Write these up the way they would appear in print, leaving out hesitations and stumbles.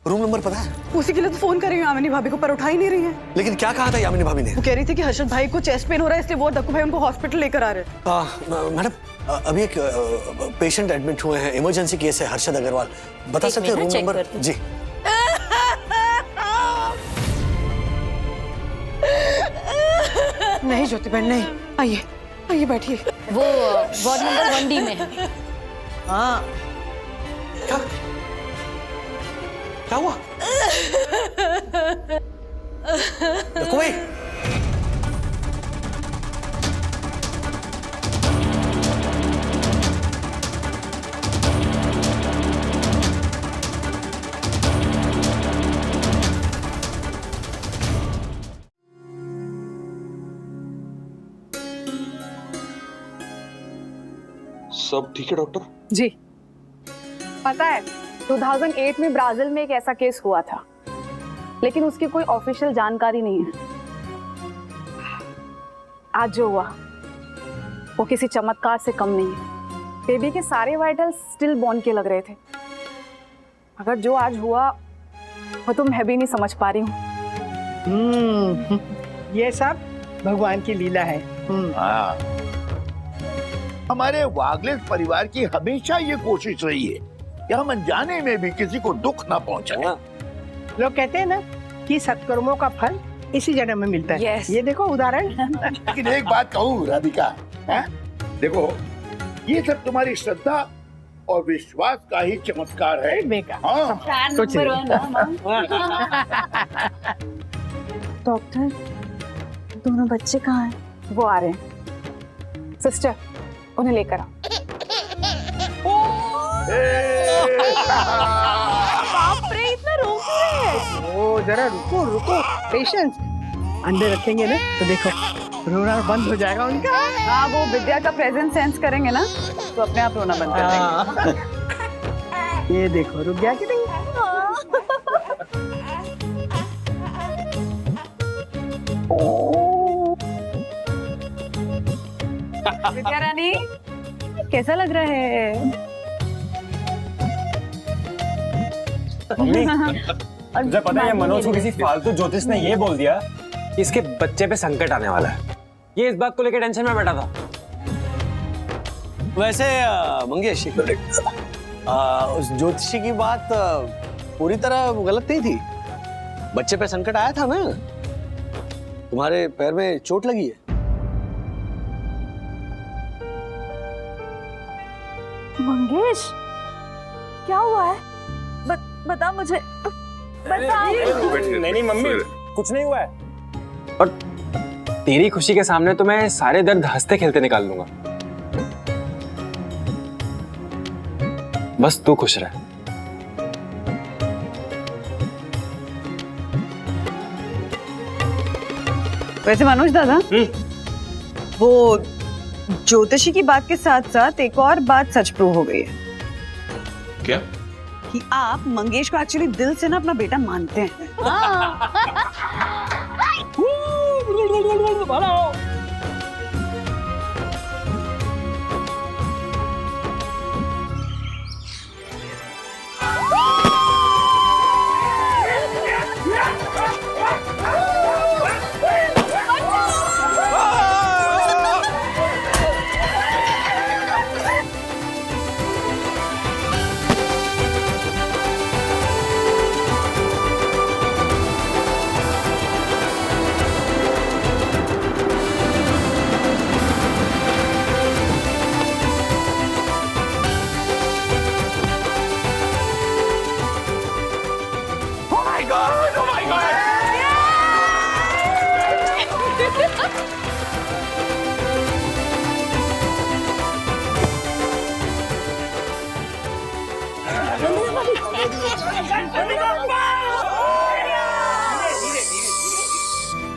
Room number पता है? उसी के लिए तो फोन कर रही हूँ यामिनी भाभी को, पर उठा ही नहीं रही है। लेकिन क्या कहा था यामिनी भाभी ने? वो कह रही थी कि हर्षद भाई को चेस्ट पेन हो रहा है, इसलिए वो और दक्कू भाई उनको हॉस्पिटल लेकर आ रहे हैं। मैडम अभी एक पेशेंट एडमिट हुए हैं, इमरजेंसी केस है, हर्षद अग्रवाल। बता सकते हैं रूम नंबर? जी। नहीं ज्योति बहन नहीं, आइए आइए बैठिए। वो वार्ड नंबर 1D में है। हाँ क्या हुआ? दक्कू भाई सब ठीक है डॉक्टर? जी। पता है 2008 में ब्राजील में एक ऐसा केस हुआ था, लेकिन उसकी कोई ऑफिशियल जानकारी नहीं है। आज जो हुआ वो किसी चमत्कार से कम नहीं है। बेबी के सारे वाइटल्स स्टिल बॉर्न के लग रहे थे। अगर जो आज हुआ वो तो मैं भी नहीं समझ पा रही हूँ। ये सब भगवान की लीला है। हाँ। हमारे वागलेस परिवार की हमेशा ये कोशिश रही है कि हम अनजाने में भी किसी को दुख ना पहुंचाएं। लोग कहते हैं ना कि सत्कर्मों का फल इसी जन्म में मिलता है। Yes. ये देखो उदाहरण। लेकिन एक बात कहूँ राधिका, हैं? देखो ये सब तुम्हारी श्रद्धा और विश्वास का ही चमत्कार है। बेका। हाँ। कुछ नहीं। डॉक्टर दोनों बच्चे कहाँ हैं? वो आ रहे हैं। सिस्टर उन्हें लेकर आओ। बाप रे इतना रो क्यों रहे हैं? ओ जरा रुको रुको, पेशेंस। अंडे रखेंगे ना तो देखो रोना बंद हो जाएगा उनका। हाँ वो विद्या का प्रेजेंस सेंस करेंगे ना तो अपने आप रोना बंद कर देंगे। ये देखो रुक गया कि नहीं? विद्या रानी कैसा लग रहा है? मम्मी तुझे पता है मनोज को किसी फालतू ज्योतिष ने ये बोल दिया कि इसके बच्चे पे संकट आने वाला है। ये इस बात को लेकर टेंशन में बैठा था। वैसे मंगेश उस ज्योतिषी की बात पूरी तरह गलत नहीं थी। बच्चे पे संकट आया था ना, तुम्हारे पैर में चोट लगी है। मंगेश क्या हुआ है? बता मुझे, बता। नहीं मम्मी कुछ नहीं हुआ है, और तेरी खुशी के सामने तो मैं सारे दर्द हंसते खेलते निकाल लूंगा। बस तू खुश रह। वैसे मनोज दादा, वो ज्योतिषी की बात के साथ साथ एक और बात सच प्रूव हो गई है। क्या? कि आप मंगेश को एक्चुअली दिल से ना अपना बेटा मानते हैं।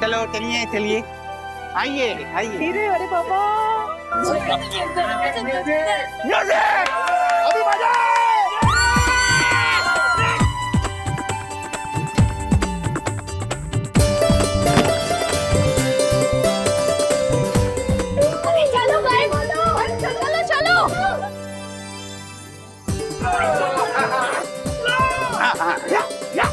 चलो चलिए चलिए, आइए आइए। अरे पापा अभी मजा। चलो चलो चलो। या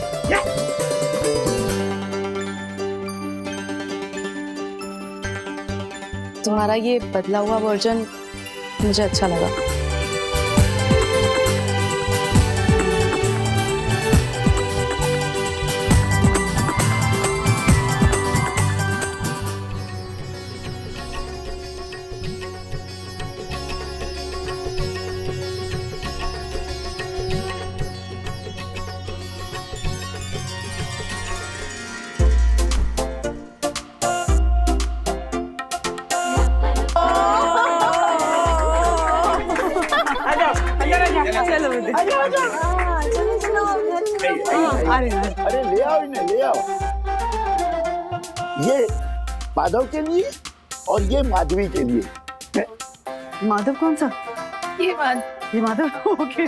तुम्हारा ये बदला हुआ वर्जन मुझे अच्छा लगा। चलो बेटे। अरे अरे ले आओ इन्हें, ले आओ। ये माधव के लिए और ये माधवी के लिए। माधव कौन सा? ये माधव ओके।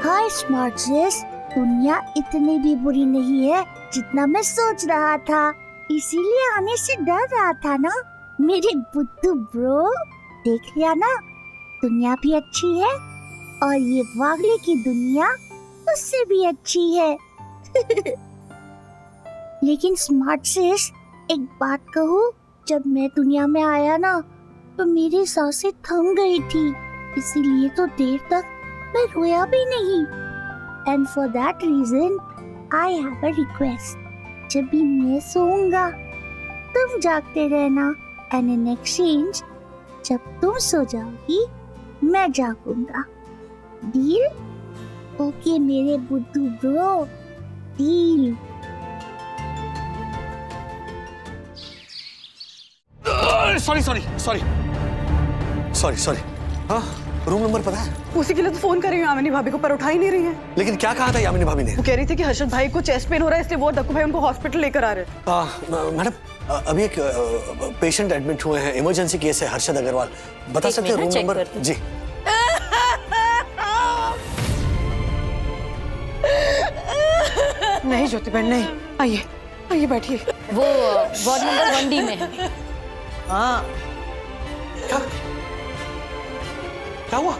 हाय स्मार्ट सिस, दुनिया इतनी भी बुरी नहीं है जितना मैं सोच रहा था, इसीलिए आने से डर रहा था ना मेरे बुद्धू ब्रो। देख लिया ना, दुनिया भी अच्छी है और ये वागले की दुनिया उससे भी अच्छी है। लेकिन स्मार्ट सिस, एक बात कहूँ, जब मैं दुनिया में आया ना तो मेरी सांसें थम गई थी, इसीलिए तो देर तक मैं रोया भी नहीं। And for that reason, I have a request. जब भी मैं सोऊंगा, तुम जागते रहना, and in exchange, जब तुम सो जाओगी, मैं जागूंगा। Deal? ओके मेरे बुद्धू bro, deal. Sorry sorry sorry sorry sorry. हाँ, रूम नंबर पता है? उसी के लिए तो फोन कर रही हूँ यामिनी भाभी को, पर उठा ही नहीं रही है। लेकिन क्या कहा था यामिनी भाभी ने? वो कह रही थी कि हर्षद भाई को चेस्ट पेन हो रहा है, इसलिए वो दक्कू भाई उनको हॉस्पिटल लेकर आ रहे हैं। मैडम, अभी एक पेशेंट एडमिट हुए हैं, इमरजेंसी केस है, हर्षद अग्रवाल। बता सकते हैं रूम नंबर? जी। नहीं ज्योति बहन नहीं, आइए आइए बैठिए। वो वार्ड नंबर 1D में है। हाँ क्या हुआ?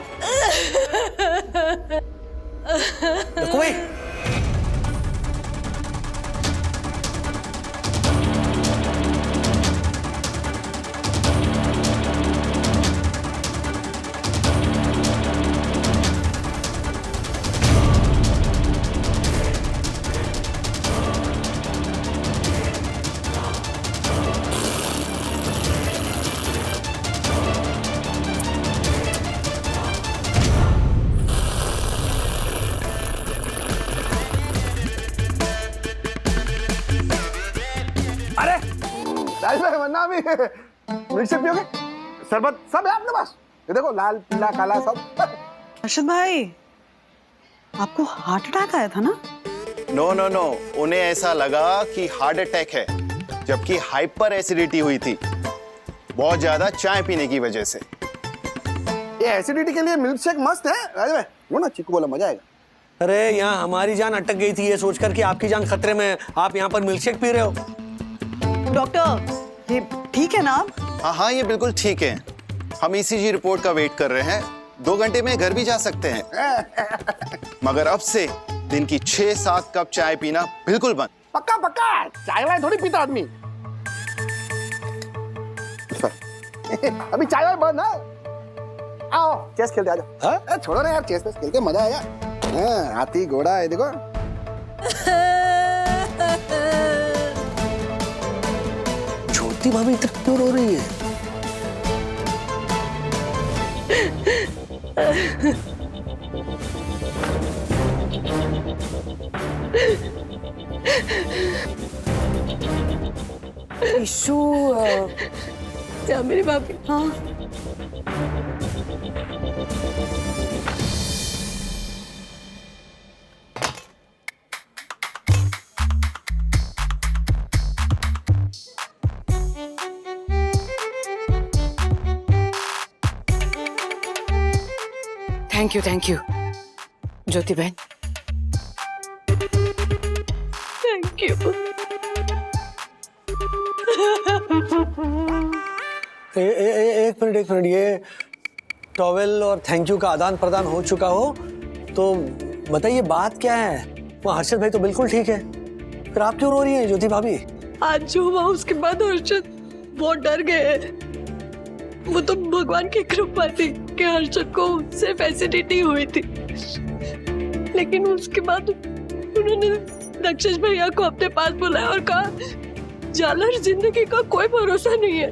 दक्कू भाई, वरना भी मिल्कशेक पियोगे? शरबत सब है अपने पास, ये देखो लाल पीला काला सब। हर्षद भाई, आपको हार्ट अटैक आया था ना? नो नो नो, उन्हें ऐसा लगा कि हार्ट अटैक है, जबकि हाइपर एसिडिटी हुई थी, बहुत ज्यादा चाय पीने की वजह से। ये एसिडिटी के लिए मिल्कशेक मस्त है राजू भाई, वो ना चिक्कू बोला मजा आएगा। अरे यहाँ हमारी जान अटक गई थी ये सोचकर कि आपकी जान खतरे में है, आप यहाँ पर मिल्कशेक पी रहे हो। डॉक्टर, ये ठीक है ना आप? हाँ हाँ, ये बिल्कुल ठीक है। हम ईसीजी रिपोर्ट का वेट कर रहे हैं, 2 घंटे में घर भी जा सकते हैं। मगर अब से दिन की 6-7 कप चाय पीना बिल्कुल बंद। पक्का पक्का, चाय वाय थोड़ी पीता आदमी। अभी चाय वाय बंद है। आओ चेस खेलते आ जाओ। हाँ? छोड़ो ना यार, चेस खेलते मजा आएगा। हाँ, हाथी घोड़ा है देखो। ज्योति भाभी इतना क्यों रो रही है? इशू मेरी भाभी। हाँ थैंक यू ज्योति बहन। Thank you. एक मिनट, ये टॉवेल और थैंक यू का आदान प्रदान हो चुका हो तो बताइए बात क्या है? वो हर्षद भाई तो बिल्कुल ठीक है, फिर आप क्यों रो रही हैं ज्योति भाभी? आज जो हुआ उसके बाद हर्षद बहुत डर गए। वो तो भगवान की कृपा थी कि हर्षद को सिर्फ एसिडिटी हुई थी, लेकिन उसके बाद उन्होंने दक्षेश भैया को अपने पास बुलाया और कहा जालर जिंदगी का कोई भरोसा नहीं है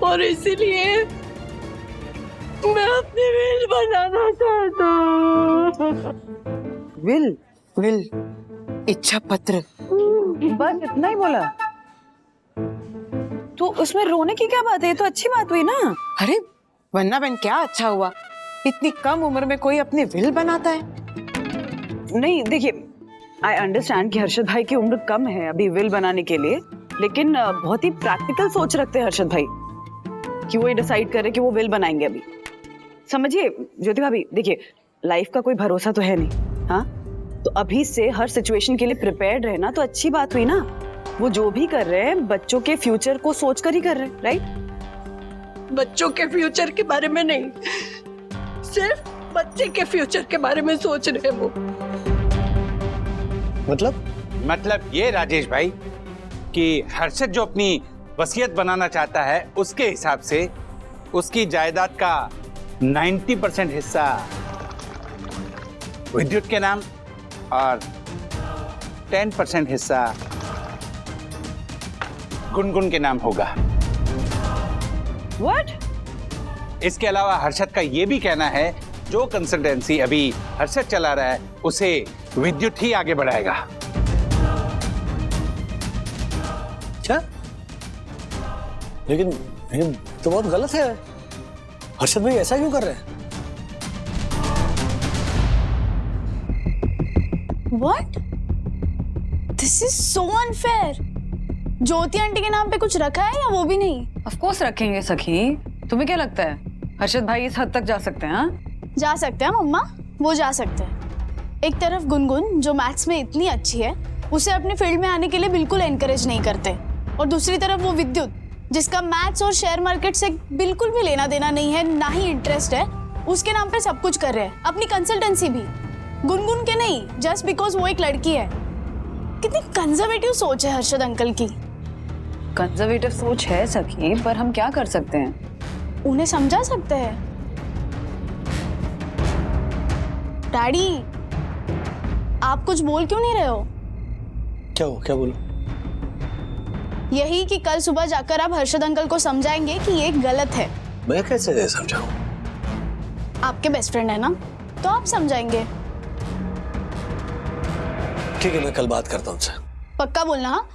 और इसीलिए मैं अपनी विल बनाना चाहता हूँ। विल इच्छा पत्र, बस इतना ही बोला? तो उसमें रोने की क्या बात है? ये तो अच्छी बात हुई ना। अरे वरना बहन क्या अच्छा हुआ, इतनी कम उम्र में कोई अपनी विल बनाता है। नहीं देखिए, आई अंडरस्टैंड कि हर्षद भाई की उम्र कम है अभी विल बनाने के लिए, लेकिन बहुत ही प्रैक्टिकल सोच रखते हैं हर्षद भाई कि वो ये डिसाइड करे कि वो विल बनाएंगे अभी। समझिए ज्योति भाभी, देखिए लाइफ का कोई भरोसा तो है नहीं, हाँ? तो अभी से हर सिचुएशन के लिए प्रिपेयर्ड रहना तो अच्छी बात हुई ना। वो जो भी कर रहे हैं बच्चों के फ्यूचर को सोचकर ही कर रहे हैं, राइट? बच्चों के फ्यूचर के बारे में नहीं, सिर्फ बच्चे के फ्यूचर के बारे में सोच रहे हैं वो। मतलब ये राजेश भाई कि हर्षद जो अपनी वसीयत बनाना चाहता है उसके हिसाब से उसकी जायदाद का 90% हिस्सा विद्युत के नाम और 10% हिस्सा गुनगुन के नाम होगा। What? इसके अलावा हर्षद का ये भी कहना है जो कंसल्टेंसी अभी हर्षद चला रहा है उसे विद्युत ही आगे बढ़ाएगा। क्या? लेकिन ये तो बहुत गलत है। हर्षद भाई ऐसा क्यों कर रहे हैं? What? This is so unfair. Jyoti aunty के नाम पे कुछ रखा है या वो भी नहीं? ऑफ कोर्स रखेंगे सखी, तुम्हें क्या लगता है हर्षद भाई इस हद तक जा सकते हैं? हाँ जा सकते हैं मम्मा, वो जा सकते हैं। एक तरफ गुनगुन जो मैथ्स में इतनी अच्छी है उसे अपने फील्ड में आने के लिए बिल्कुल एनकरेज नहीं करते, और दूसरी तरफ वो विद्युत जिसका मैथ्स और शेयर मार्केट से बिल्कुल भी लेना देना नहीं है, ना ही इंटरेस्ट है, उसके नाम पे सब कुछ कर रहे हैं, अपनी कंसल्टेंसी भी गुनगुन के नहीं, जस्ट बिकॉज वो एक लड़की है। कितनी कंजर्वेटिव सोच है हर्षद अंकल की। कंजर्वेटिव सोच है सखी, पर हम क्या कर सकते हैं? उन्हें समझा सकते हैं। डैडी आप कुछ बोल क्यों नहीं रहे हो? क्या बोलूं? यही कि कल सुबह जाकर आप हर्षद अंकल को समझाएंगे कि ये गलत है। मैं कैसे समझाऊं? आपके बेस्ट फ्रेंड है ना, तो आप समझाएंगे। ठीक है, मैं कल बात करता हूं उनसे। पक्का बोलना हाँ,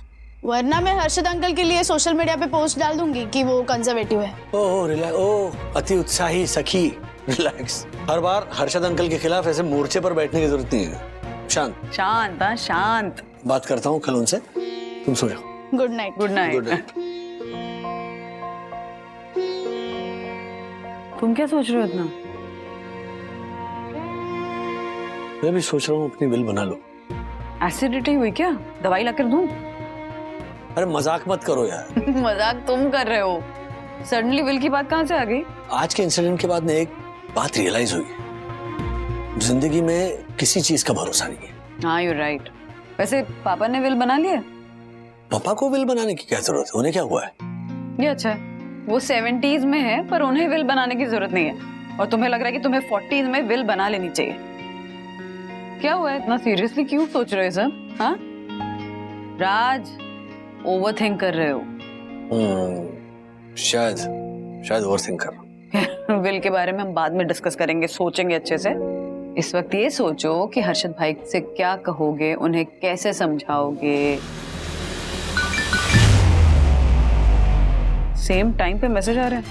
वरना मैं हर्षद अंकल के लिए सोशल मीडिया पे पोस्ट डाल दूंगी कि वो कंजर्वेटिव है। ओह रिलैक्स, ओह अति उत्साही सखी, रिलैक्स। हर बार हर्षद अंकल के खिलाफ ऐसे मोर्चे पर बैठने की जरूरत नहीं है। शांत शांत, हाँ शांत। बात करता हूँ कल उनसे, तुम सो जाओ। Good night. Good night. Good night. तुम क्या सोच रहे हो इतना? मैं भी सोच रहा हूँ अपनी विल बना लो। एसिडिटी हुई क्या? दवाई लाकर दूं? अरे मजाक मत करो यार। मजाक तुम कर रहे हो। सडनली विल की बात कहाँ से आ गई? आज के इंसिडेंट के बाद में एक बात रियलाइज हुई, जिंदगी में किसी चीज का भरोसा नहीं है। हाँ यू राइट। वैसे पापा ने विल बना लिया? पापा को विल बनाने की क्या जरूरत है? उन्हें क्या हुआ है? ये अच्छा है, वो 70s में है पर उन्हें विल बनाने की जरूरत नहीं है, और तुम्हें लग रहा है कि तुम्हें 40s में विल बना लेनी चाहिए। क्या हुआ है, इतना सीरियसली क्यों सोच रहे हो सब? हाँ राज, ओवरथिंक कर रहे हो। शायद ओवरथिंक कर रहा हूं। विल के बारे में हम बाद में डिस्कस करेंगे, सोचेंगे अच्छे से। इस वक्त ये सोचो कि हर्षद भाई से क्या कहोगे, उन्हें कैसे समझाओगे। सेम टाइम पे मैसेज आ रहा है।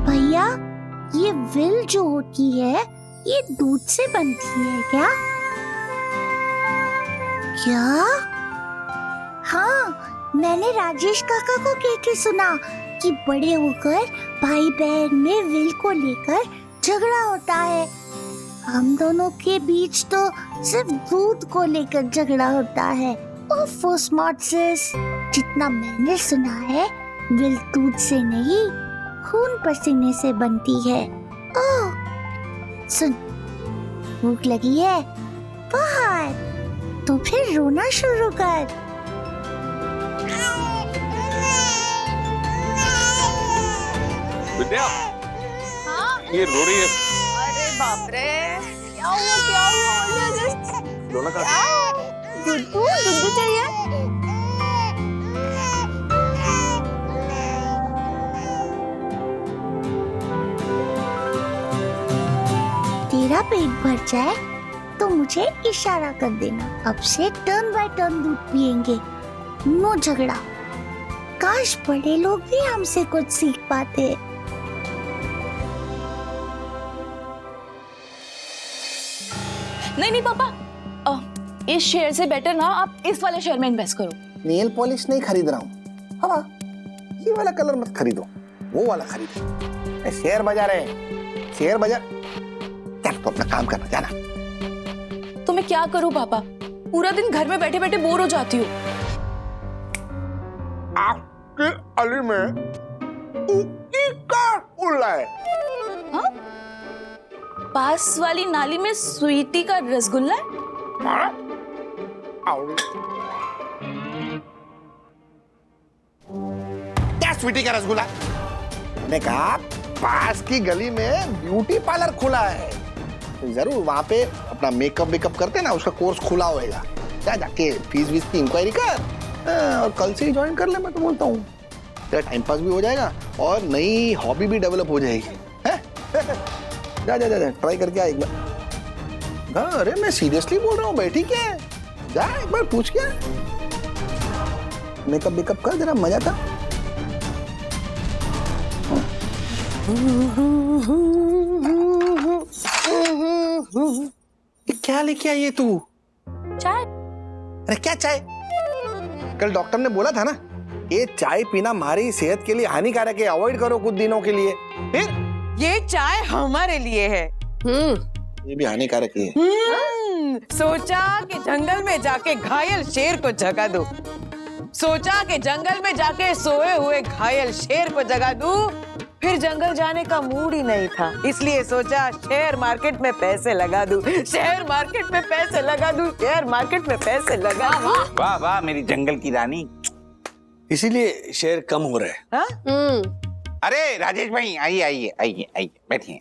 भैया ये विल जो होती है ये दूध से बनती है क्या? हाँ मैंने राजेश काका को कहते सुना कि बड़े होकर भाई बहन में विल को लेकर झगड़ा होता है। हम दोनों के बीच तो सिर्फ दूध को लेकर झगड़ा होता है। ओफो स्मार्ट सिस, जितना मैंने सुना है विल दूध से नहीं खून पसीने से बनती है। ओह सुन, भूख लगी है बहुत, तो फिर रोना शुरू कर। विद्या, ये रो रही है। अरे बाप रे, क्या हुआ रोना कहाँ? दूध चाहिए। तेरा पेट भर जाए तो मुझे इशारा कर देना। अब से टर्न बाय टर्न दूध पिएंगे, नो झगड़ा। काश बड़े लोग भी हमसे कुछ सीख पाते। नहीं नहीं पापा, इस शेयर से बेटर ना आप इस वाले शेयर में इन्वेस्ट करो। नेल पॉलिश नहीं खरीद रहा हूँ। हाँ, ये वाला कलर मत खरीदो, वो वाला खरीदो। शेयर बाजार है, शेयर बाजार। चल तो अपना काम करना, जाना। तो मैं क्या करूं पापा, पूरा दिन घर में बैठे बैठे बोर हो जाती हूँ। आपके अली में कुकी का उल्ला है। हाँ? पास वाली नाली में स्वीटी का रसगुल्ला है? क्या स्वीटी का रसगुल्ला? मैंने कहा पास की गली में ब्यूटी पार्लर खुला है, तो जरूर वहां पे अपना मेकअप करते ना, उसका कोर्स खुला होएगा। क्या जाके फीस वीस की इंक्वायरी कर, और कल से ही ज्वाइन कर ले। मैं तो बोलता हूँ तेरा टाइम पास भी हो जाएगा और नई हॉबी भी डेवलप हो जाएगी। जा जा जा ट्राई करके आ एक बार। अरे मैं सीरियसली बोल रहा हूँ, बैठी क्या है, जा एक बार पूछ क्या। मेकअप कर, जरा मजा था। क्या लेके आई है तू? चाय। अरे क्या चाय? कल डॉक्टर ने बोला था ना, ये चाय पीना हमारी सेहत के लिए हानिकारक है, अवॉइड करो कुछ दिनों के लिए। फिर ये चाय हमारे लिए है। ये भी हानिकारक ही है। सोचा कि जंगल में जाके घायल शेर को जगा दूं। सोचा कि जंगल में जाके सोए हुए घायल शेर को जगा दूं, फिर जंगल जाने का मूड ही नहीं था, इसलिए सोचा शेयर मार्केट में पैसे लगा दूं, शेयर मार्केट में पैसे लगा दूं, शेयर मार्केट में पैसे लगा दूं। वाह वाह मेरी जंगल की रानी। इसीलिए शेयर कम हो रहे हैं। हाँ? अरे राजेश भाई आइए आइए आइए आइए बैठिए।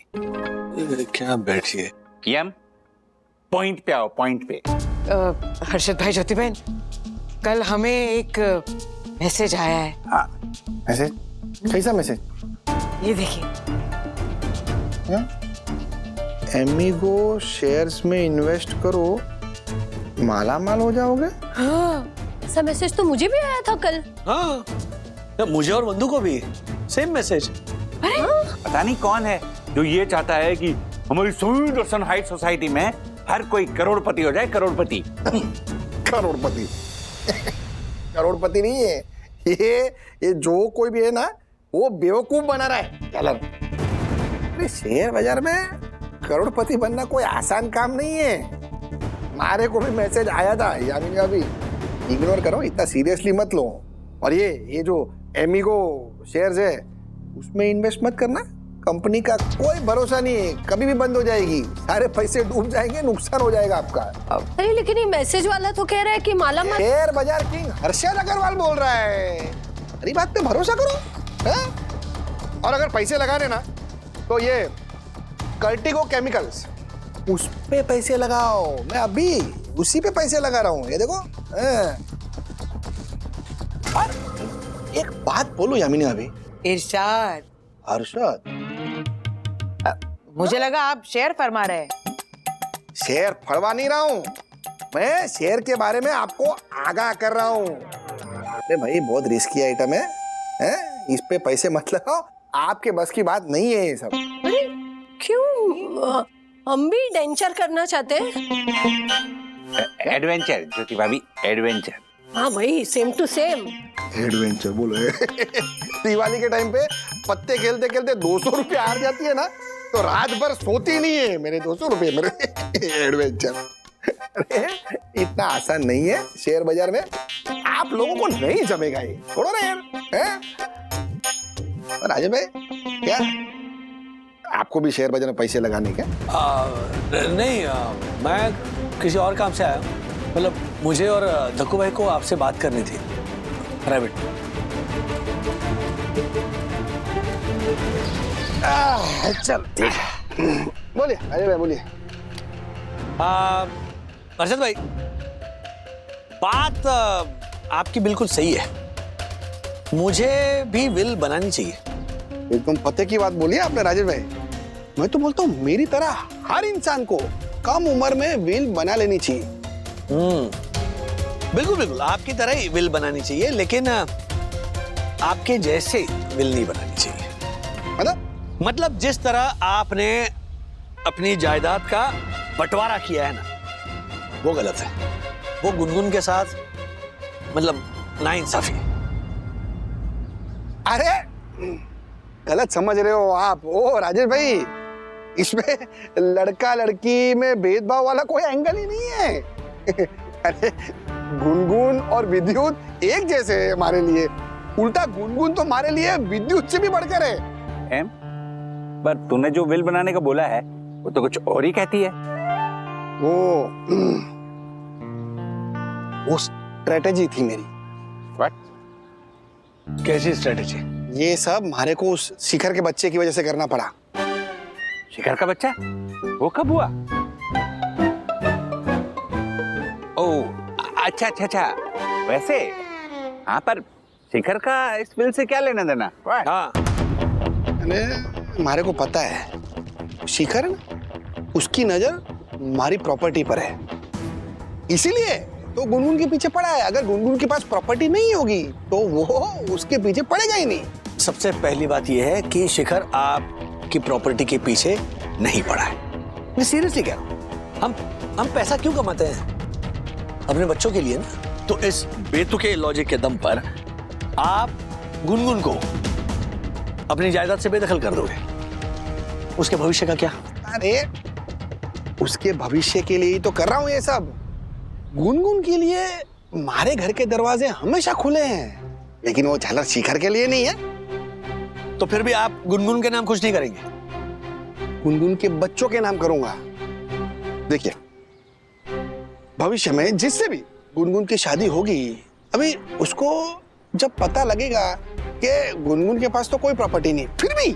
क्या बैठिए? पीएम पॉइंट पे आओ, पॉइंट पे। हर्षद भाई, ज्योति बहन, कल हमें एक मैसेज आया है। हाँ मैसेज? कैसा मैसेज? ये देखिए। एमिगो शेयर्स में इन्वेस्ट करो, माला माल हो जाओगे। हाँ, ऐसा मैसेज तो मुझे भी आया था कल। हाँ, मुझे और बंधु को भी सेम मैसेज। पता नहीं कौन है जो ये चाहता है कि हमारी स्वीट और सनहाइट सोसाइटी में हर कोई करोड़पति हो जाए, करोड़पति। करोड़पति करोड़पति नहीं है ये जो कोई भी है ना, वो बेवकूफ बना रहा है। चलो, शेयर बाजार में करोड़पति बनना कोई आसान काम नहीं है। हमारे को भी मैसेज आया था, यानी अभी इग्नोर करो, इतना सीरियसली मत लो। और ये जो एमिगो शेयर्स है उसमें इन्वेस्ट मत करना, कंपनी का कोई भरोसा नहीं है, कभी भी बंद हो जाएगी, सारे पैसे डूब जाएंगे, नुकसान हो जाएगा आपका। अरे लेकिन ये मैसेज वाला तो कह रहा है कि माला माल। शेयर बाजार किंग हर्षद अग्रवाल बोल रहा है, अरे बात पे भरोसा करो है? और अगर पैसे लगाने ना तो ये कर्टिगो केमिकल्स, उस पे पैसे लगाओ। मैं अभी उसी पे पैसे लगा रहा हूँ, ये देखो। और एक बात बोलो यामिनी अभी। इरशाद। हर्षद, मुझे लगा आप शेयर फरमा रहे हैं। शेयर फड़वा नहीं रहा हूँ मैं, शेयर के बारे में आपको आगाह कर रहा हूँ। अरे भाई बहुत रिस्की आइटम है, इस पे पैसे मत लगाओ, आपके बस की बात नहीं है ये सब। अरे क्यों, हम भी डेंचर करना चाहते हैं। एडवेंचर ज्योति भाभी, एडवेंचर। हाँ भाई, सेम टू सेम। एडवेंचर बोलो दिवाली के टाइम पे पत्ते खेलते खेलते 200 रुपये हार जाती है ना तो रात भर सोती नहीं है मेरे 200 रुपये मेरे एडवेंचर। अरे इतना आसान नहीं है शेयर बाजार में, आप लोगों को नहीं जमेगा ये, छोड़ो ना यार। हैं? राजेश भाई क्या आपको भी शेयर बाजार में पैसे लगाने क्या? नहीं मैं किसी और काम से आया हूँ। मतलब मुझे और धक्कू भाई को आपसे बात करनी थी प्राइवेट। चल ठीक है, बोलिए अजय भाई बोलिए। अर्षद भाई बात आपकी बिल्कुल सही है, मुझे भी विल बनानी चाहिए। एकदम पते की बात बोली आपने राजेश भाई। मैं तो बोलता हूँ मेरी तरह हर इंसान को कम उम्र में विल बना लेनी चाहिए। बिल्कुल बिल्कुल आपकी तरह ही विल बनानी चाहिए, लेकिन आपके जैसे विल नहीं बनानी चाहिए। मतलब जिस तरह आपने अपनी जायदाद का बंटवारा किया है ना, वो गलत है। वो गुनगुन के साथ मतलब नाइंसाफी। अरे गलत समझ रहे हो आप। ओ राजेश भाई, इसमें लड़का लड़की में भेदभाव वाला कोई एंगल ही नहीं है। अरे गुनगुन और विद्युत एक जैसे है हमारे लिए, उल्टा गुनगुन तो हमारे लिए विद्युत से भी बढ़कर है। पर तूने जो विल बनाने का बोला है वो तो कुछ और ही कहती है। वो स्ट्रेटेजी थी मेरी। What? कैसी स्ट्रेटेजी? ये सब हमारे को उस शिखर के बच्चे की वजह से करना पड़ा। शिखर का बच्चा? वो कब हुआ? ओह अच्छा अच्छा अच्छा, वैसे हाँ, पर शिखर का इस विल से क्या लेना देना? हाँ हमारे को पता है शिखर ना, उसकी नजर हमारी प्रॉपर्टी पर है, इसीलिए तो गुनगुन के पीछे पड़ा है। अगर गुनगुन के पास प्रॉपर्टी नहीं होगी तो वो उसके पीछे पड़ेगा ही नहीं। सबसे पहली बात यह है कि शिखर आपकी प्रॉपर्टी के पीछे नहीं पड़ा है। मैं सीरियसली कह रहा हूं, हम पैसा क्यों कमाते हैं? अपने बच्चों के लिए ना। तो इस बेतुके लॉजिक के दम पर आप गुनगुन को अपनी जायदाद से बेदखल कर दोगे, उसके भविष्य का क्या? अरे उसके भविष्य के लिए ही तो कर रहा हूं ये सब। गुनगुन के लिए हमारे घर के दरवाजे हमेशा खुले हैं, लेकिन वो झालर शिखर के लिए नहीं है। तो फिर भी आप गुनगुन के नाम कुछ नहीं करेंगे? गुनगुन के बच्चों के नाम करूंगा। देखिए भविष्य में जिससे भी गुनगुन की शादी होगी, अभी उसको जब पता लगेगा कि गुनगुन के पास तो कोई प्रॉपर्टी नहीं, फिर भी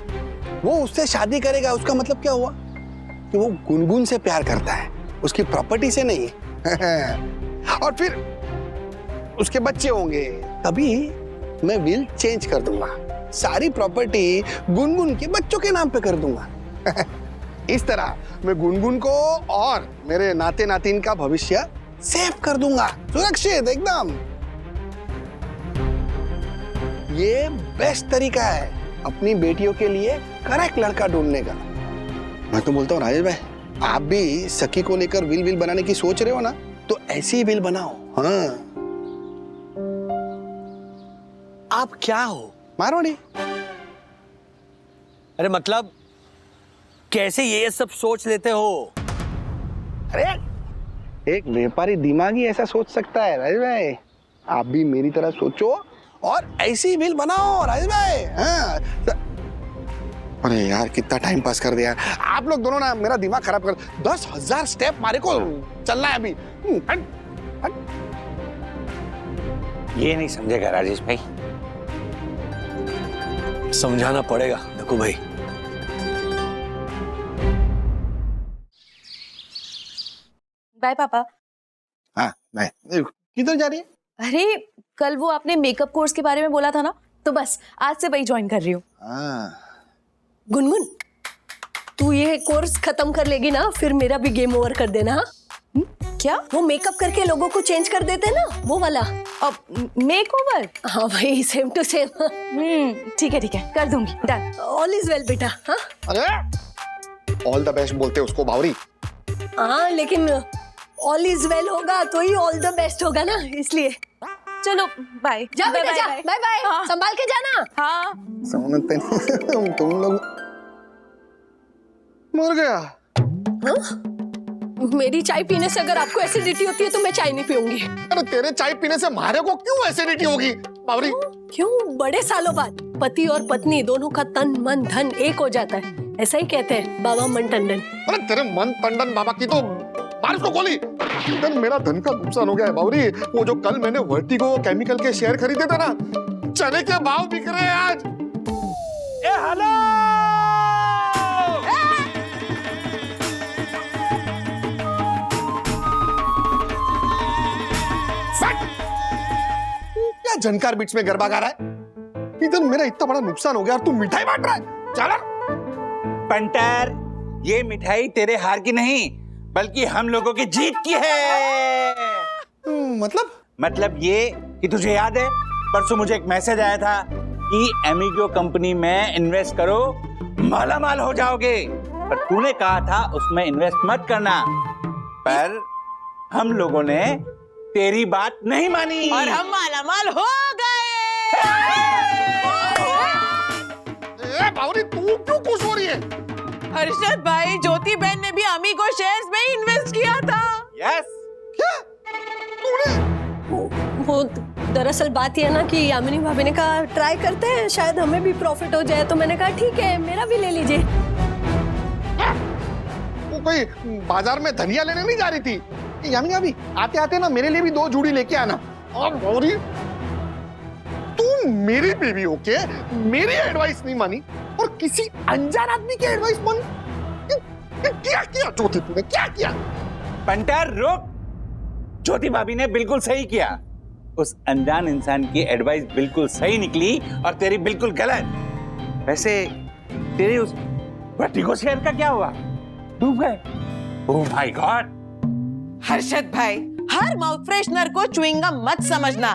वो उससे शादी करेगा, उसका मतलब क्या हुआ कि वो गुनगुन से प्यार करता है, उसकी प्रॉपर्टी से नहीं। और फिर उसके बच्चे होंगे, तभी मैं विल चेंज कर दूंगा, सारी प्रॉपर्टी गुनगुन के बच्चों के नाम पे कर दूंगा। इस तरह मैं गुनगुन को और मेरे नाते नातिन का भविष्य सेव कर दूंगा, सुरक्षित एकदम। ये बेस्ट तरीका है अपनी बेटियों के लिए करेक्ट लड़का ढूंढने का। मैं तो बोलता हूँ राजेश भाई, आप भी सखी को लेकर विल बनाने की सोच रहे हो ना, तो ऐसी विल बनाओ। हाँ आप क्या हो? मारवाड़ी। अरे मतलब कैसे ये सब सोच लेते हो? अरे एक व्यापारी दिमाग ही ऐसा सोच सकता है राजेश भाई। आप भी मेरी तरह सोचो और ऐसी विल बनाओ राजेश भाई। हाँ। अरे यार कितना टाइम पास कर दिया आप लोग दोनों ना, मेरा दिमाग खराब कर। 10,000 स्टेप मारे को चलना है अभी। ये नहीं समझेगा राजेश भाई। समझाना पड़ेगा देखो भाई। बाय पापा। हाँ बाय। किधर जा रही है? अरे कल वो आपने मेकअप कोर्स के बारे में बोला था ना, तो बस आज से वही ज्वाइन कर रही हूँ। गुनगुन, तू ये कोर्स खत्म कर लेगी ना, फिर मेरा भी गेम ओवर कर देना। हाँ? क्या वो मेकअप करके लोगों को चेंज कर देते ना, वो वाला? अब मेक ओवर? हाँ भाई, सेम टू सेम। ठीक है कर दूंगी। डन। ऑल इज वेल बेटा। हाँ अरे ऑल द बेस्ट बोलते उसको बावरी। हाँ लेकिन ऑल इज वेल होगा तो ही ऑल द बेस्ट होगा ना, इसलिए। चलो बाय। जा बेटा जा, बाय बाय, संभाल के जाना। हाँ तुम लोग मर गया। हाँ? मेरी चाय पीने से अगर आपको एसिडिटी होती है तो मैं चाय नहीं पीऊंगी। अरे तेरे चाय पीने से हमारे को क्यों एसिडिटी होगी बावरी? क्यों? बड़े सालों बाद पति और पत्नी दोनों का तन मन धन एक हो जाता है, ऐसा ही कहते हैं बाबा मन टंडन। अरे तेरे मन टंडन बाबा की तो बारिश को गोली। मेरा धन का नुकसान हो गया है बावरी। वो जो कल मैंने वर्टिगो केमिकल के शेयर खरीदे थे ना, चने के भाव बिक रहे हैं आज। ए हेलो, क्या झनकार बीच में गरबा गा रहा है? इधर मेरा इतना बड़ा नुकसान हो गया और तू मिठाई बांट रहा है। चल पंटर, ये मिठाई तेरे हार की नहीं बल्कि हम लोगों की जीत की है। मतलब ये कि तुझे याद है परसों मुझे एक मैसेज आया था कि एमिगो कंपनी में इन्वेस्ट करो, माला माल हो जाओगे, पर तूने कहा था उसमें इन्वेस्ट मत करना। पर हम लोगों ने तेरी बात नहीं मानी और हम मालामाल हो गए। बावरी तू क्यों खुश हो रही है? हर्षद भाई, ज्योति बहन ने भी अमीगो शेयर्स में इन्वेस्ट किया था। यस। क्या तूने? वो दरअसल बात यह है ना कि यामिनी भाभी ने कहा ट्राई करते हैं, शायद हमें भी प्रॉफिट हो जाए, तो मैंने कहा ठीक है मेरा भी ले लीजिए। वो कोई बाजार में धनिया लेने नहीं जा रही थी? यामिनी भाभी आते आते ना मेरे लिए भी 2 जूड़ी लेके आना। और गौरी, तू मेरी बीवी होके मेरी एडवाइस नहीं मानी और किसी अनजान आदमी की एडवाइस मानी? क्या किया ज्योति तूने, क्या किया? पंटर रुक, ज्योति भाभी ने बिल्कुल सही किया। उस अनजान इंसान की एडवाइस बिल्कुल सही निकली और तेरी बिल्कुल गलत। वैसे तेरे उस वर्टिगो शेयर का क्या हुआ? डूब गए? Oh my God. हर्षद भाई, हर माउथ फ्रेशनर को च्युइंगम मत समझना,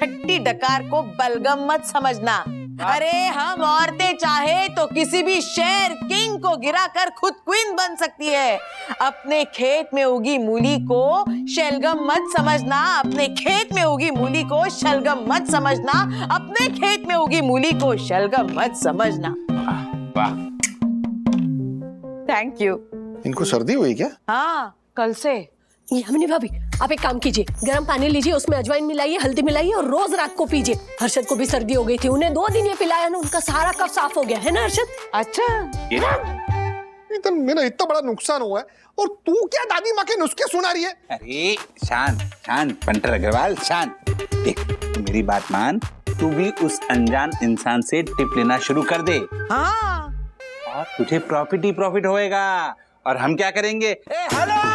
खट्टी डकार को बलगम मत समझना। अरे हम औरतें चाहे तो किसी भी शेर किंग को गिराकर खुद क्वीन बन सकती है। अपने खेत में उगी मूली को शलगम मत समझना, अपने खेत में उगी मूली को शलगम मत समझना, अपने खेत में उगी मूली को शलगम मत समझना। वाह, थैंक यू। इनको सर्दी हुई क्या? हाँ, कल से। यामिनी भाभी आप एक काम कीजिए, गर्म पानी लीजिए, उसमें अजवाइन मिलाइए, हल्दी मिलाइए और रोज रात को पीजिए। हर्षद को भी सर्दी हो गई थी, उन्हें 2 दिन ये पिलाया ना, उनका सारा कफ साफ हो गया है ना हर्षद? अच्छा, इतना मेरा इतना बड़ा नुकसान हुआ है और तू क्या दादी माँ के नुस्खे सुना रही है? अरे शांत शांत पंटर अग्रवाल, शांत। देख मेरी बात मान, तू भी उस अनजान इंसान से टिप लेना शुरू कर दे। हाँ, और तुझे प्रॉफिट ही प्रॉफिट होएगा। और हम क्या करेंगे? ए हेलो,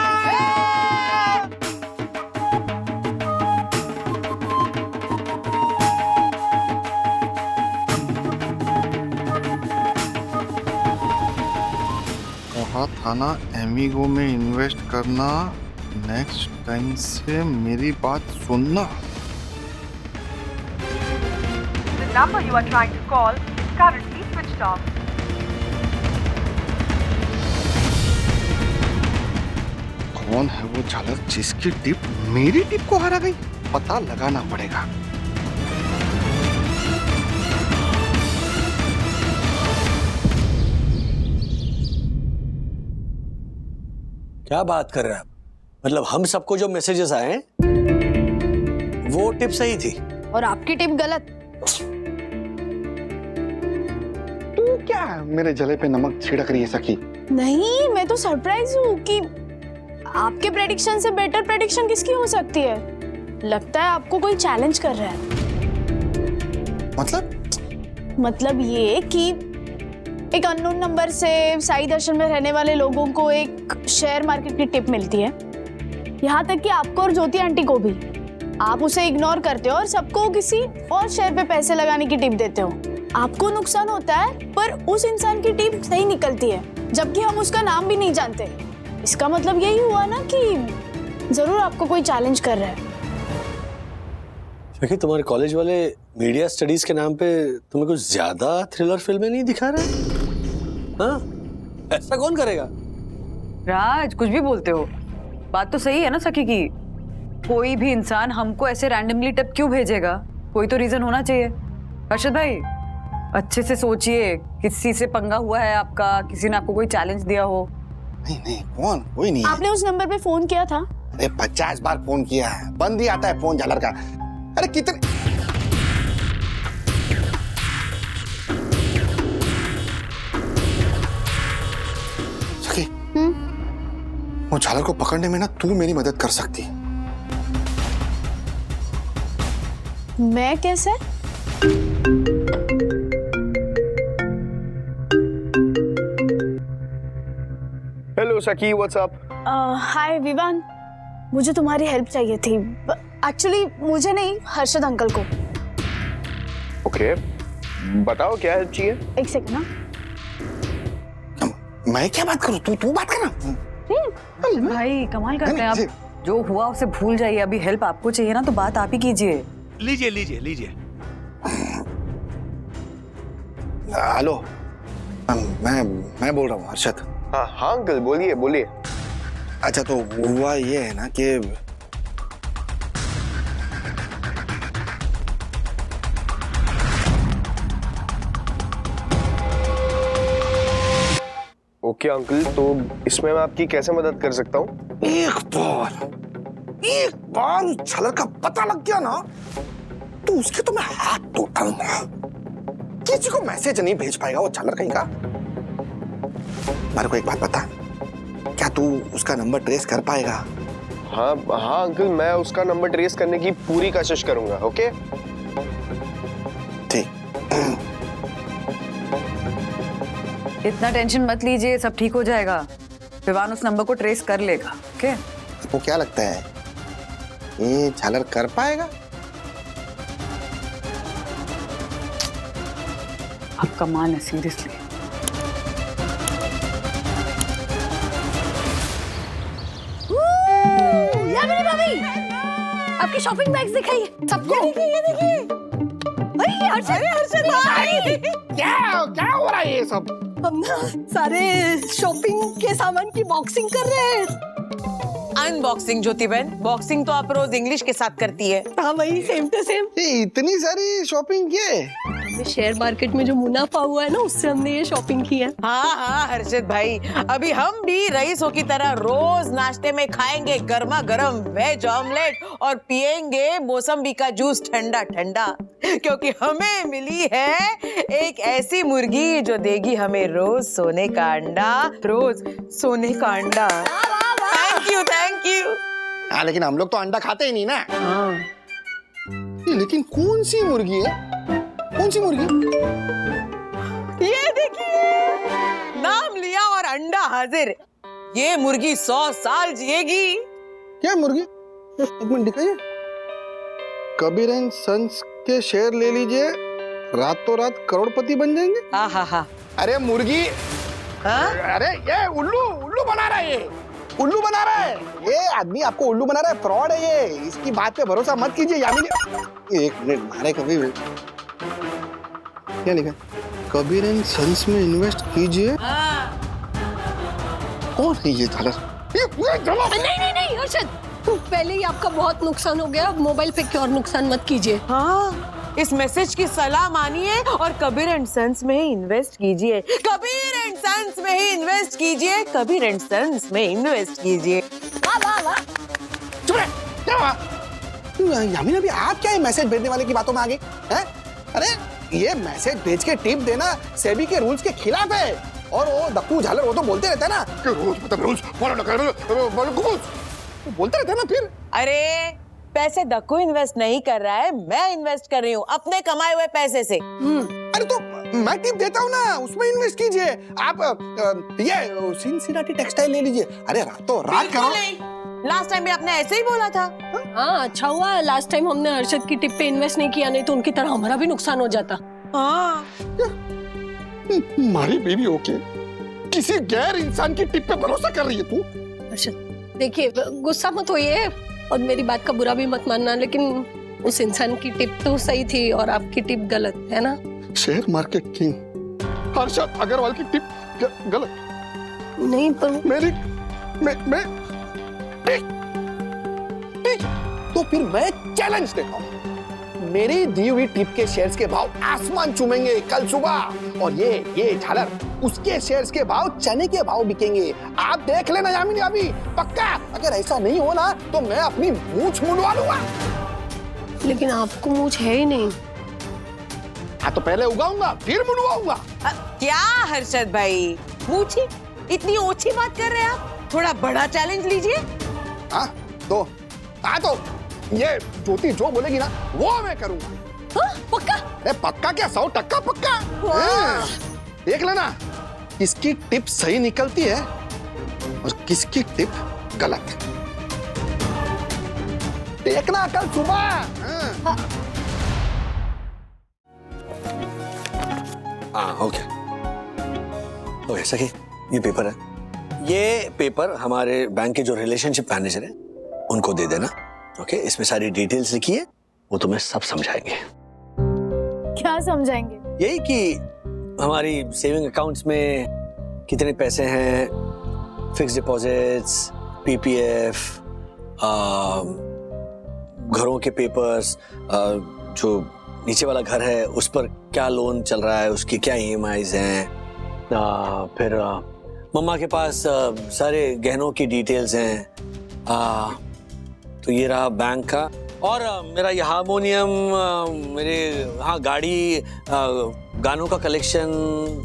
कहा था ना एमिगो में इन्वेस्ट करना, नेक्स्ट टाइम से मेरी बात सुनना। The number you are trying to call is currently switched off. कौन है वो झालर जिसकी टिप मेरी टिप को हरा गई? पता लगाना पड़ेगा। क्या बात कर रहे हैं आप? मतलब हम सबको जो मैसेजेस आए हैं वो टिप सही थी और आपकी टिप गलत। तू क्या मेरे जले पे नमक छिड़क रही है सखी? नहीं, मैं तो सरप्राइज हूँ कि आपके प्रेडिक्शन से बेटर प्रेडिक्शन किसकी हो सकती है। लगता है आपको कोई चैलेंज कर रहा है। मतलब ये कि एक अननोन नंबर से साई दर्शन में रहने वाले लोगों को एक शेयर मार्केट की टिप मिलती है, यहाँ तक कि आपको और ज्योति आंटी को भी। आप उसे इग्नोर करते हो और सबको किसी और शेयर पे पैसे लगाने की टिप देते हो। आपको नुकसान होता है पर उस इंसान की टिप सही निकलती है, जबकि हम उसका नाम भी नहीं जानते। इसका मतलब यही हुआ ना कि जरूर आपको कोई चैलेंज कर रहा है। क्योंकि तुम्हारे कॉलेज वाले मीडिया स्टडीज के नाम पे तुम्हें कुछ ज्यादा थ्रिलर फिल्में नहीं दिखा रहे? हाँ, ऐसा कौन करेगा? राज कुछ भी बोलते हो, बात तो सही है ना सखी की। कोई भी इंसान हमको ऐसे रैंडमली टिप क्यों भेजेगा? कोई तो रीजन होना चाहिए। हर्षद भाई अच्छे से सोचिए, किसी से पंगा हुआ है आपका? किसी ने आपको कोई चैलेंज दिया हो? नहीं नहीं, कौन? कोई नहीं है। आपने उस नंबर पे फोन किया था? अरे 50 बार फोन किया है, बंद ही आता है फोन झालर का। अरे कितने सखी, वो झालर को पकड़ने में ना तू मेरी मदद कर सकती है। मैं कैसे? हेलो सखी, व्हाट्स अप? हाय विवान, मुझे तुम्हारी हेल्प चाहिए थी। एक्चुअली मुझे नहीं, हर्षद अंकल को। ओके, बताओ क्या हेल्प चाहिए? एक सेकंड ना। मैं क्या बात करूं? तू बात कर ना। भाई कमाल करते हैं आप। जो हुआ उसे भूल जाइए, अभी हेल्प आपको चाहिए ना तो बात आप ही कीजिए। लीजिए लीजिए लीजिए। हेलो, मैं बोल रहा हूँ हर्षद। हाँ अंकल, बोलिए बोलिए। अच्छा, तो हुआ ये है ना कि ओके अंकल, तो इसमें मैं आपकी कैसे मदद कर सकता हूँ? एक बार उस झालर का पता लग गया ना तो उसके तो मैं हाथ तोड़ डालूंगा। किसी को मैसेज नहीं भेज पाएगा वो झालर कहीं का। मेरे को एक बात बता, क्या तू उसका नंबर ट्रेस कर पाएगा? हाँ हाँ अंकल, मैं उसका नंबर ट्रेस करने की पूरी कोशिश करूंगा। ओके ठीक। इतना टेंशन मत लीजिए, सब ठीक हो जाएगा। विवान उस नंबर को ट्रेस कर लेगा। ओके? आपको क्या लगता है ये झालर कर पाएगा? आप कमाल है सीरियसली। यामिनी भाभी, आपकी शॉपिंग बैग्स दिखाइए सबको। ये देखिए। अरे हर्षद भाई, क्या हो रहा है ये सब? हम ना सारे शॉपिंग के सामान की बॉक्सिंग कर रहे हैं। अनबॉक्सिंग ज्योति बहन, बॉक्सिंग तो आप रोज इंग्लिश के साथ करती है। हाँ वही, सेम टू सेम। इतनी सारी शॉपिंग की है? हमने शेयर मार्केट में जो मुनाफा हुआ है ना, उससे हमने ये शॉपिंग की है। हाँ हाँ हर्षद भाई, अभी हम भी रईसों की तरह रोज नाश्ते में खाएंगे गर्मा गर्म वेज ऑमलेट और पिएंगे मौसम्बी का जूस ठंडा ठंडा, क्योंकि हमें मिली है एक ऐसी मुर्गी जो देगी हमें रोज सोने का अंडा, रोज सोने का अंडा। Thank you. हाँ, लेकिन हम लोग तो अंडा खाते ही नहीं ना। हाँ। लेकिन कौन सी मुर्गी है? कौन सी मुर्गी? ये देखिए, नाम लिया और अंडा हाजिर। ये मुर्गी 100 साल जिएगी। क्या मुर्गी? एक मिनट दिखाइए। कबीर एंड सन्स के शेयर ले लीजिए, रातों रात करोड़पति बन जाएंगे। हाँ। अरे मुर्गी, हाँ? अरे ये उल्लू बना रहा है, ये उल्लू बना रहा है। ये आदमी आपको उल्लू बना रहा है, फ्रॉड है ये। इसकी बात पे भरोसा मत कीजिए यामिनी। एक मिनट मारे कबीर। क्या लिखा? कबीर एंड सन्स में इन्वेस्ट कीजिए। कौन है ये झालर? नहीं हर्षद, पहले ही आपका बहुत नुकसान हो गया, अब मोबाइल पे क्यों और नुकसान मत कीजिए। हाँ, इस मैसेज की सलाह मानिए और कबीर एंड सन्स में ही इन्वेस्ट कीजिए। कबीर एंड सन्स में ही इन्वेस्ट कीजिए। कबीर एंड सन्स में इन्वेस्ट कीजिए। वाह। चुप रहे, क्या हुआ? यामिनी अभी आप क्या है मैसेज भेजने वाले की बातों में आ गई हैं? अरे ये मैसेज भेज के टिप देना सेबी के रूल्स के खिलाफ है। और वो दक्कू झालर वो तो बोलते रहते हैं ना कि रूल्स फॉलो ना करो, बोलते रहते हैं ना फिर। अरे पैसे दक्कू इन्वेस्ट नहीं कर रहा है, मैं इन्वेस्ट कर रही हूँ अपने कमाए हुए पैसे से। अरे तो मैं टिप देता हूँ ना, उसमें इन्वेस्ट कीजिए आप। ये सिंसिनाटी टेक्सटाइल ले लीजिए। अरे रातों रात करो। लास्ट टाइम भी आपने ऐसे ही बोला था। हाँ अच्छा हुआ लास्ट टाइम हमने हर्षद की टिप पे इन्वेस्ट नहीं किया, नहीं तो उनकी तरह हमारा भी नुकसान हो जाता। हाँ। हमारी बेबी ओके, किसी गैर इंसान की टिप पे भरोसा कर रही है तू? हर्षद देखिए, गुस्सा मत होइए और मेरी बात का बुरा भी मत मानना, लेकिन उस इंसान की टिप तो सही थी और आपकी टिप गलत है ना। Share market king Harshad Agrawal की टिप गलत नहीं, पर मेरी मैं ठीक तो फिर मैं चैलेंज देता हूँ। मेरी दी हुई टिप के शेयर्स के भाव आसमान चूमेंगे कल सुबह, और ये झालर उसके शेयर्स के भाव चने के भाव बिकेंगे। आप देख लेना यामिनी अभी, पक्का। अगर ऐसा नहीं हो ना तो मैं अपनी मूंछ मुंडवा लूंगा। लेकिन आपको मूंछ है ही नहीं। हाँ तो पहले उगाऊंगा फिर मुंडवाऊंगा। क्या हर्षद भाई, मूछी इतनी ओछी बात कर रहे हैं आप? थोड़ा बड़ा चैलेंज लीजिए। हाँ तो ये ज्योति जो बोलेगी ना वो मैं करूंगा। पक्का? अरे पक्का क्या, 100% पक्का। हाँ, देख लेना किसकी टिप सही निकलती है और किसकी टिप गलत। देखना कल सुबह। हाँ ओके ओके सखी, ये पेपर है। ये पेपर हमारे बैंक के जो रिलेशनशिप मैनेजर है उनको दे देना। ओके, इसमें सारी डिटेल्स लिखी है, वो तुम्हें सब समझाएंगे। क्या समझाएंगे? यही कि हमारी सेविंग अकाउंट्स में कितने पैसे हैं, फिक्स डिपॉजिट्स, पीपीएफ, घरों के पेपर्स, जो नीचे वाला घर है उस पर क्या लोन चल रहा है, उसकी क्या ईएमआईज हैं, फिर मम्मा के पास सारे गहनों की डिटेल्स हैं। तो ये रहा बैंक का, और मेरा ये हारमोनियम, मेरे गाड़ी, गानों का कलेक्शन,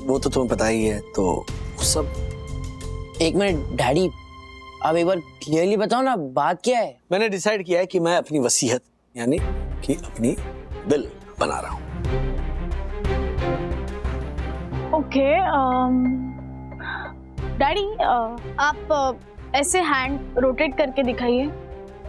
वो तो तुम्हें पता ही है। तो सब। एक मिनट डैडी, अब एक बार क्लियरली बताओ ना, बात क्या है? मैंने डिसाइड किया है कि मैं अपनी वसीयत यानी कि अपनी बिल बना रहा हूँ। ओके डैडी, आप ऐसे हैंड रोटेट करके दिखाइए,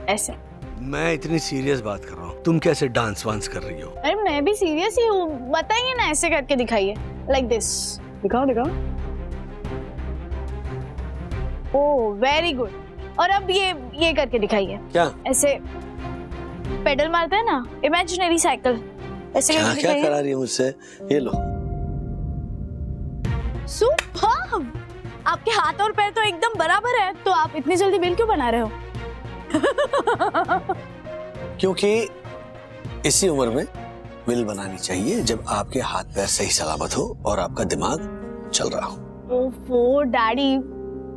ऐसे। मैं इतनी सीरियस बात कर रहा हूँ, तुम कैसे डांस वांस कर रही हो? अरे मैं भी सीरियस ही हूँ, बताइए ना, ऐसे करके दिखाइए, लाइक दिस। दिखाओ दिखाओ। Oh very good. और अब ये करके दिखाइए। क्या? ऐसे पेडल मारते हैं ना, इमेजिनरी साइकिल, ऐसे क्या करके क्या दिखाइए। करा रही हूँ मुझसे? ये लो। सुपर्ब! आपके हाथ और पैर तो एकदम बराबर है, तो आप इतनी जल्दी बिल क्यों बना रहे हो? क्योंकि इसी उम्र में बिल बनानी चाहिए जब आपके हाथ पैर सही सलामत हो और आपका दिमाग चल रहा हो। ओफो डैडी,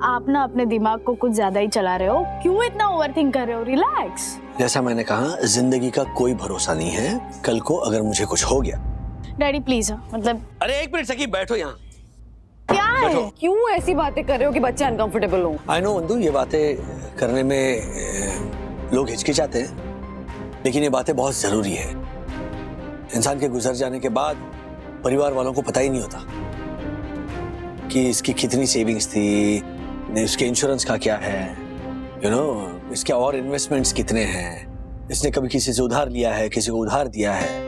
आप ना अपने दिमाग को कुछ ज्यादा ही चला रहे हो। क्यों इतना ओवरथिंक कर रहे हो? रिलैक्स। जैसा मैंने कहा, जिंदगी का कोई भरोसा नहीं है। कल को अगर मुझे कुछ हो गया। डैडी प्लीज, मतलब। अरे एक मिनट सखी, बैठो यहाँ। क्या है? क्यों ऐसी बातें कर रहे हो कि बच्चे अनकंफर्टेबल हो? आई नो वंदू, ये बातें करने में लोग हिचकिचाते हैं, लेकिन ये बातें बहुत जरूरी है। इंसान के गुजर जाने के बाद परिवार वालों को पता ही नहीं होता कि इसकी कितनी सेविंग्स थी, इसके इंश्योरेंस का क्या है, इसके और इन्वेस्टमेंट्स कितने हैं, इसने कभी किसी से उधार लिया है, किसी को उधार दिया है।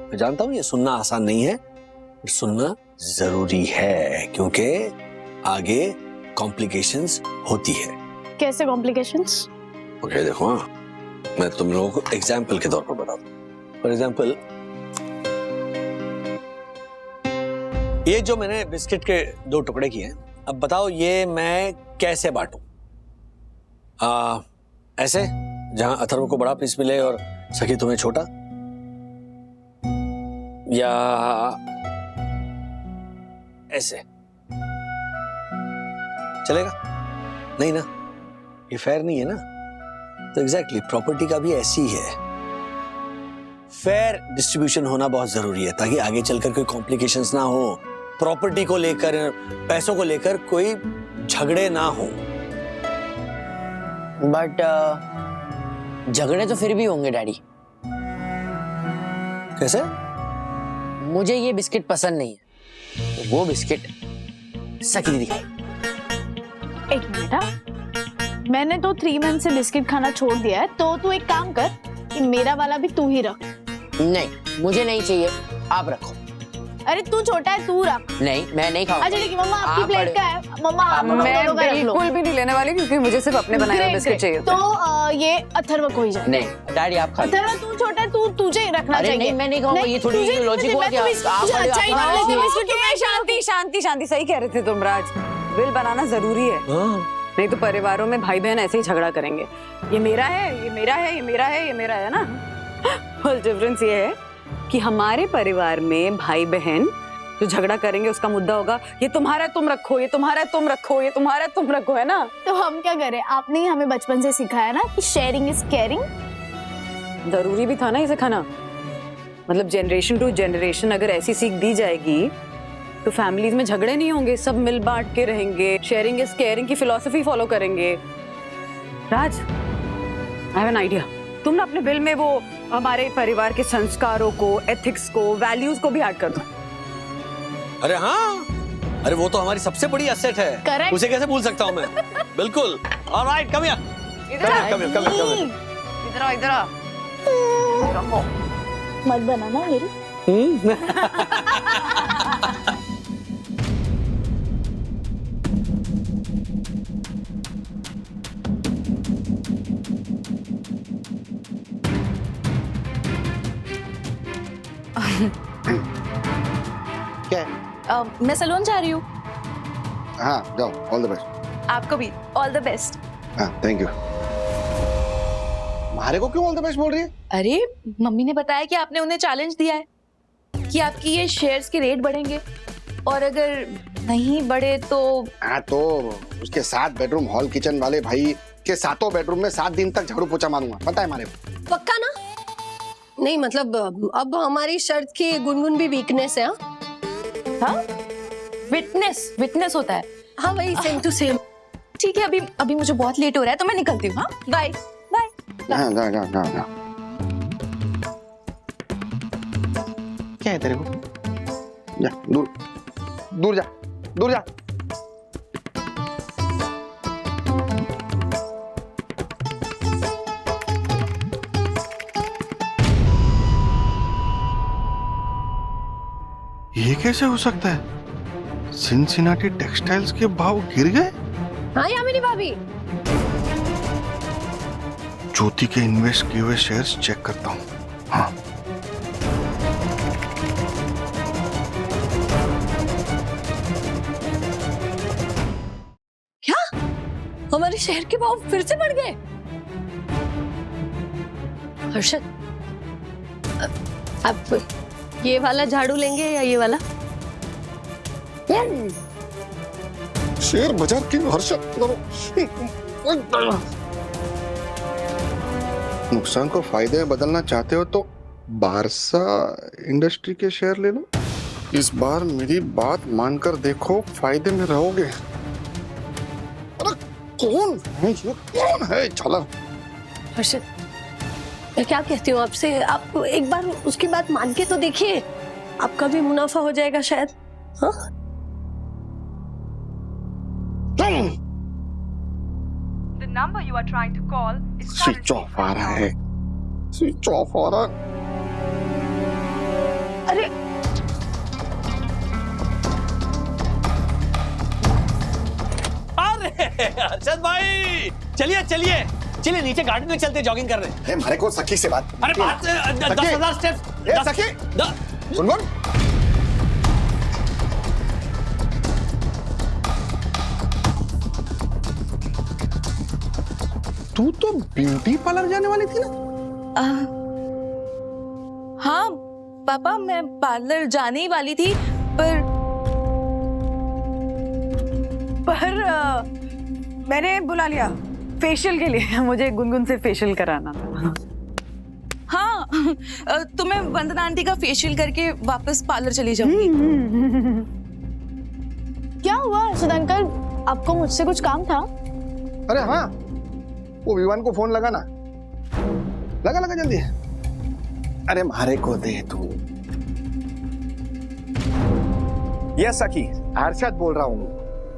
मैं जानता हूँ ये सुनना आसान नहीं है, पर सुनना जरूरी है, क्योंकि आगे कॉम्प्लिकेशंस होती है। कैसे कॉम्प्लिकेशंस? ओके देखो, मैं तुम लोगों को एग्जाम्पल के तौर पर बताता हूँ। फॉर एग्जाम्पल, ये जो मैंने बिस्किट के 2 टुकड़े किए हैं, अब बताओ ये मैं कैसे बांटूं? ऐसे, जहां अथर्व को बड़ा पीस मिले और सखी तुम्हें छोटा, या ऐसे चलेगा? नहीं ना, ये फेयर नहीं है ना। तो एग्जैक्टली प्रॉपर्टी का भी ऐसी ही है। फेयर डिस्ट्रीब्यूशन होना बहुत जरूरी है, ताकि आगे चलकर कोई कॉम्प्लिकेशंस ना हो, प्रॉपर्टी को लेकर, पैसों को लेकर कोई झगड़े ना हो। बट झगड़े तो फिर भी होंगे डैडी। कैसे? मुझे ये बिस्किट पसंद नहीं है, वो बिस्किट सखी दीदी खाए। एक मिनट, मैंने तो 3 मंथ से बिस्किट खाना छोड़ दिया है, तो तू एक काम कर कि मेरा वाला भी तू ही रख। नहीं, मुझे नहीं चाहिए, आप रखो। अरे तू छोटा है, तू रख। नहीं, मैं नहीं खाऊंगा। अच्छा देखिए, मम्मा आपकी प्लेट का है। मम्मा आप मैं बिल्कुल भी नहीं लेने वाली, क्योंकि मुझे सिर्फ अपने बनाए हुए बिस्किट चाहिए। तो ये अथर्व को ही जाए। नहीं डैडी, आप खा लो। अथर्व तू छोटा है, तुझे ही रखना चाहिए। नहीं, मैं नहीं खाऊंगा, ये थोड़ी लॉजिक हुआ क्या? शांति शांति शांति, सही कह रहे थे तुम राज, बिल बनाना जरूरी है। नहीं तो परिवारों में भाई बहन ऐसे ही झगड़ा करेंगे, ये मेरा है, ये मेरा है, ये मेरा है, ये मेरा है ना। बस डिफरेंस ये है कि हमारे परिवार में भाई बहन जो झगड़ा करेंगे उसका मुद्दा होगा ये तुम्हारा है तुम रखो, ये तुम्हारा है तुम रखो, ये तुम्हारा है तुम रखो, है ना। तो हम क्या करें, आपने ही हमें बचपन से सिखाया ना कि शेयरिंग इज केयरिंग। जरूरी भी था ना ये सिखाना, मतलब जनरेशन टू जनरेशन अगर ऐसी सीख दी जाएगी तो फैमिलीज में झगड़े नहीं होंगे, सब मिल बांट के रहेंगे, शेयरिंग इज केयरिंग की फिलॉसफी फॉलो करेंगे। राज, आई हैव एन आइडिया, तुम ना अपने बिल में वो हमारे परिवार के संस्कारों को, एथिक्स को, वैल्यूज को भी ऐड कर दो। अरे हाँ, अरे वो तो हमारी सबसे बड़ी एसेट है। Correct. उसे कैसे भूल सकता हूँ मैं। बिल्कुल। Alright, come here. इधर आ, इधर आ। मत बनाना मेरी। क्या है? मैं सलोन जा रही हूँ। हाँ जाओ, ऑल द बेस्ट। आपको भी ऑल द बेस्ट। हाँ थैंक यू। मारे को क्यों ऑल द बेस्ट बोल रही है? अरे मम्मी ने बताया कि आपने उन्हें चैलेंज दिया है कि आपकी ये शेयर्स के रेट बढ़ेंगे और अगर नहीं बढ़े तो। हाँ तो उसके 7 बेडरूम हॉल किचन वाले भाई के 7 बेडरूम में 7 दिन तक झाड़ू पोछा मारूंगा, पता है हमारे को। पक्का ना? नहीं मतलब अब हमारी शर्त की गुनगुन भी वीकनेस है। हाँ, विटनेस होता है। हाँ वही सेम टू सेम। ठीक है, अभी मुझे बहुत लेट हो रहा है तो मैं निकलती हूँ। हाँ बाय बाय। जा। क्या है तेरे को? जा दूर जा। ये कैसे हो सकता है? सिनसिनाटी टेक्सटाइल्स के भाव गिर गए? हाँ यामिनी भाभी। ज्योति के इन्वेस्ट किए हुए शेयर्स चेक करता हूँ। हाँ क्या हमारे शहर के भाव फिर से बढ़ गए? हर्षद, आप ये वाला झाड़ू लेंगे या ये वाला? शेयर बाजार की हर्षद, नुकसान को फायदे में बदलना चाहते हो तो बारसा इंडस्ट्री के शेयर ले लो। इस बार मेरी बात मानकर देखो, फायदे में रहोगे। अरे कौन है ये? कौन है झालर? हर्षद, मैं क्या कहती हूँ आपसे, आप एक बार उसकी बात मान के तो देखिए, आपका भी मुनाफा हो जाएगा शायद। हाँ? The number you are trying to call is switch off आ रहा है, स्विच ऑफ आ रहा है। अरे अर्षद भाई, चलिए नीचे गार्डन में चलते, जॉगिंग कर रहे हैं। हमारे को सखी से बात। अरे बात 10,000 स्टेप्स। सखी गुनगुन, तू तो ब्यूटी पार्लर जाने वाली थी ना? हाँ पापा, मैं पार्लर जाने ही वाली थी पर मैंने बुला लिया फेशियल के लिए। मुझे गुनगुन से फेशियल कराना था। हाँ, तो मैं वंदना आंटी का फेशियल करके वापस पार्लर चली जाऊंगी। क्या हुआ अर्षद अंकल, आपको मुझसे कुछ काम था? अरे हाँ, वो विवान को फोन लगाना, लगा जल्दी। अरे मारे को दे तू। यस सखी, हर्षद बोल रहा हूँ।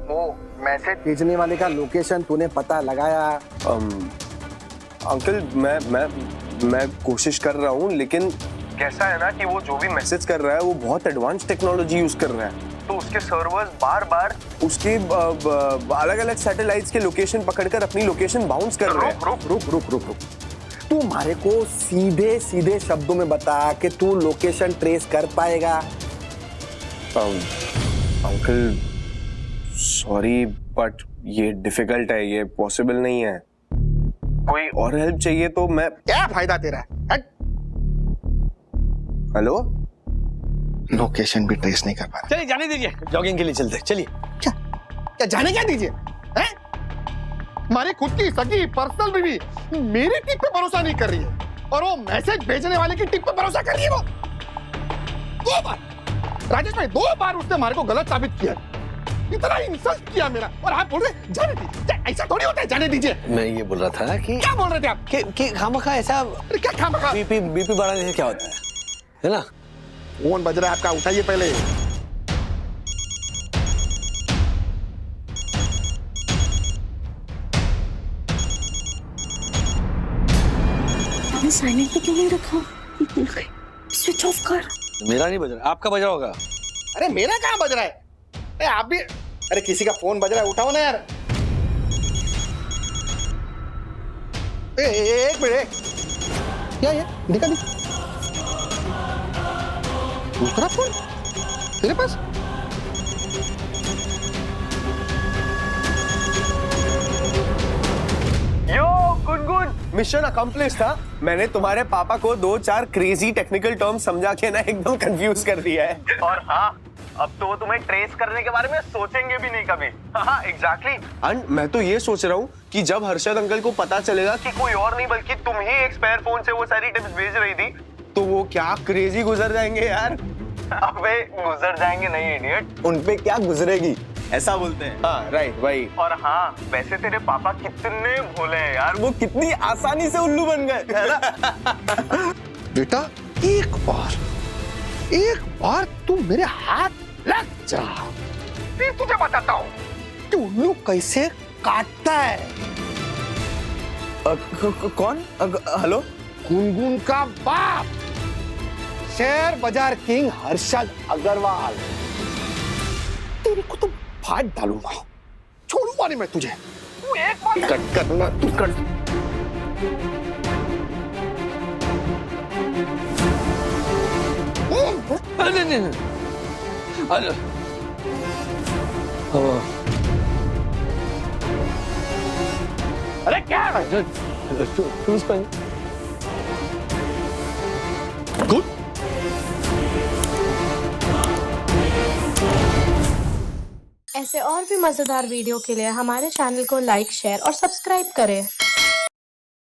वो मैसेज भेजने वाले का लोकेशन तूने पता लगाया? अंकल मैं कोशिश कर रहा हूँ, लेकिन कैसा है ना कि वो जो भी मैसेज कर रहा है वो बहुत एडवांस टेक्नोलॉजी यूज कर रहा है, तो उसके सर्वर्स बार बार उसके अलग अलग सैटेलाइट्स के लोकेशन पकड़कर अपनी लोकेशन बाउंस कर रहे हैं। रुक। तू हमारे को सीधे शब्दों में बता कि तू लोकेशन ट्रेस कर पाएगा? अंकल सॉरी बट ये डिफिकल्ट है, ये पॉसिबल नहीं है। कोई और हेल्प चाहिए तो मैं। क्या फायदा तेरा? हेलो, लोकेशन भी ट्रेस नहीं कर पा रहा। चलिए जाने दीजिए, जॉगिंग के लिए चलते हैं, चलिए। क्या जाने क्या दीजिए हैं? हमारी खुद की सगी पर्सनल बीवी मेरी टिप पे भरोसा नहीं कर रही है और वो मैसेज भेजने वाले की टिप पे भरोसा कर रही है। वो 2 बार राजेश भाई 2 बार उसने हमारे को गलत साबित किया, इतना इंसल्ट किया मेरा, और आप बोल रहे जाने दीजिए। ऐसा थोड़ी होता है, जाने दीजिए। मैं ये बोल रहा था कि क्या बोल रहे थे आप? कि खामखा ऐसा क्या खामखा? बीपी बढ़ाने से क्या होता है ना? फोन बज रहा है आपका, उठाइए पहले। साइलेंट पे क्यों नहीं रखा? स्विच ऑफ कर। मेरा नहीं बज रहा, आपका बज रहा होगा। अरे मेरा कहाँ बज रहा है? अरे आप भी, अरे किसी का फोन बज रहा है, उठाओ ना यार। एक मिनट, क्या ये दिखा दी दूसरा फोन तेरे पास? यो गुनगुन, मिशन अकम्प्लिश था। मैंने तुम्हारे पापा को 2-4 क्रेजी टेक्निकल टर्म समझा के ना एकदम कंफ्यूज कर दिया है। और हाँ, अब तो वो तुम्हें ट्रेस करने के बारे में सोचेंगे भी नहीं कभी। हाँ एग्जैक्टली। एंड मैं तो ये सोच रहा हूँ कि जब हर्षद अंकल को पता चलेगा कि कोई और नहीं बल्कि तुम ही एक स्पेयर फोन से वो सारी टिप्स भेज रही थी, तो वो क्या क्रेजी गुजर जाएंगे यार। अबे गुजर जाएंगे नहीं इडियट, उनपे क्या गुजरेगी ऐसा बोलते हैं। हाँ राइट भाई। और हाँ वैसे तेरे पापा कितने भोले हैं यार, वो कितनी आसानी से उल्लू बन गए है ना। बेटा एक बार तू मेरे हाथ लग जा, फिर तुझे बताता हूँ कि उल्लू कैसे काटता है। कौन? हेलो, गुनगुन का बाप, शेयर बाजार किंग हर्षद अग्रवाल। तेरे को तो फाड़ डालूंगा, छोड़ूंगा नहीं मैं तुझे। तू एक बार कट करना, तू कट। नहीं, अरे अरे क्या चूज कर गुड। ऐसे और भी मजेदार वीडियो के लिए हमारे चैनल को लाइक, शेयर और सब्सक्राइब करें।